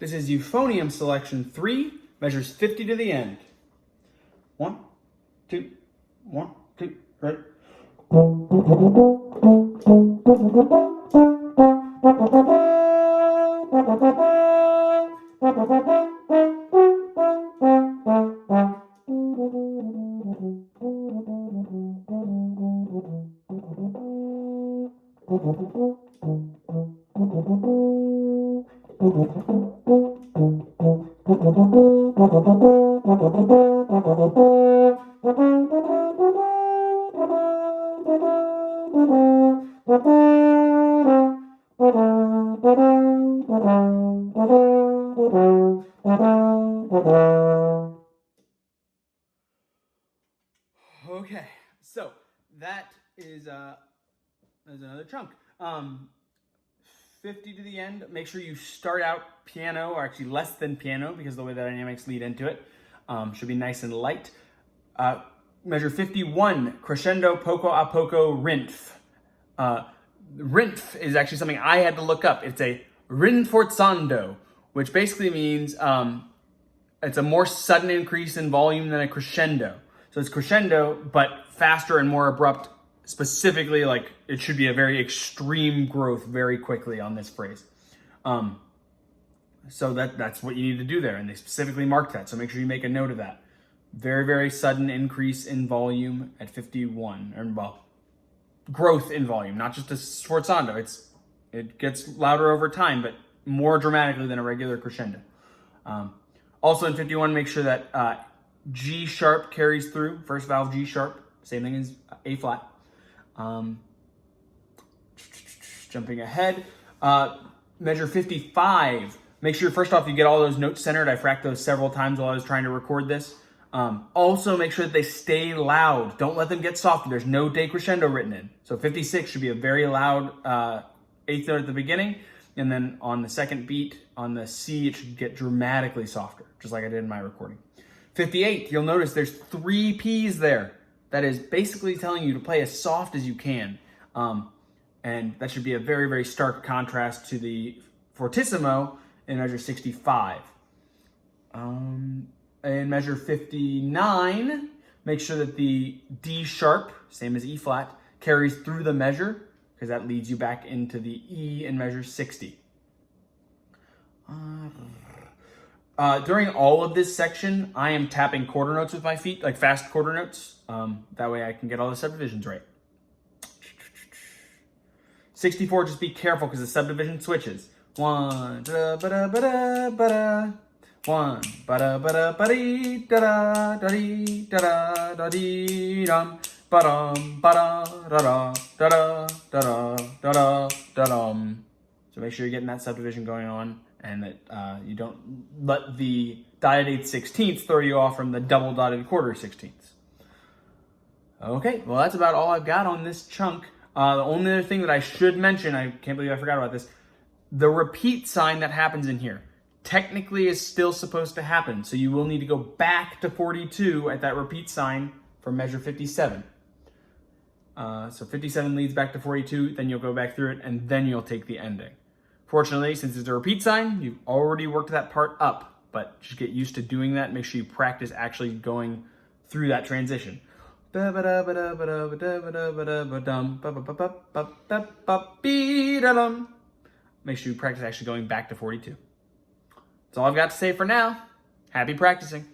This is Euphonium Selection 3, measures 50 to the end. 1, 2, 1, 2, right. Okay, so that is there's another chunk. 50 to the end. Make sure you start out piano, or actually less than piano, because of the way the dynamics lead into it. Should be nice and light. Measure 51, crescendo poco a poco rinf. Rinf is actually something I had to look up. It's a rinforzando, which basically means it's a more sudden increase in volume than a crescendo. So it's crescendo, but faster and more abrupt. Specifically, like, it should be a very extreme growth very quickly on this phrase. So that's what you need to do there, and they specifically marked that. So make sure you make a note of that. Very, very sudden increase in volume at 51, or well, growth in volume, not just a sforzando. It gets louder over time, but more dramatically than a regular crescendo. Also in 51, make sure that G sharp carries through. First valve G sharp, same thing as A flat. Jumping ahead, measure 55. Make sure first off you get all those notes centered. I fracked those several times while I was trying to record this. Also make sure that they stay loud. Don't let them get softer. There's no decrescendo written in. So 56 should be a very loud eighth note at the beginning, and then on the second beat on the C it should get dramatically softer, just like I did in my recording. 58, you'll notice there's 3 P's there. That is basically telling you to play as soft as you can. And that should be a very, very stark contrast to the fortissimo in measure 65. In measure 59, make sure that the D sharp, same as E flat, carries through the measure, because that leads you back into the E in measure 60. During all of this section, I am tapping quarter notes with my feet, like fast quarter notes. That way I can get all the subdivisions right. 64, just be careful because the subdivision switches. 1, da ba da ba da ba da. 1, ba da ba da ba dee da da da dee da da da dee dum ba dum ba da da da da da da da da dum. So make sure you're getting that subdivision going on, and that you don't let the dotted 8/16 throw you off from the double dotted quarter 16ths. Okay, well that's about all I've got on this chunk. The only other thing that I should mention, I can't believe I forgot about this, the repeat sign that happens in here technically is still supposed to happen. So you will need to go back to 42 at that repeat sign for measure 57. So 57 leads back to 42, then you'll go back through it, and then you'll take the ending. Fortunately, since it's a repeat sign, you've already worked that part up, but just get used to doing that. Make sure you practice actually going through that transition. Make sure you practice actually going back to 42. That's all I've got to say for now. Happy practicing.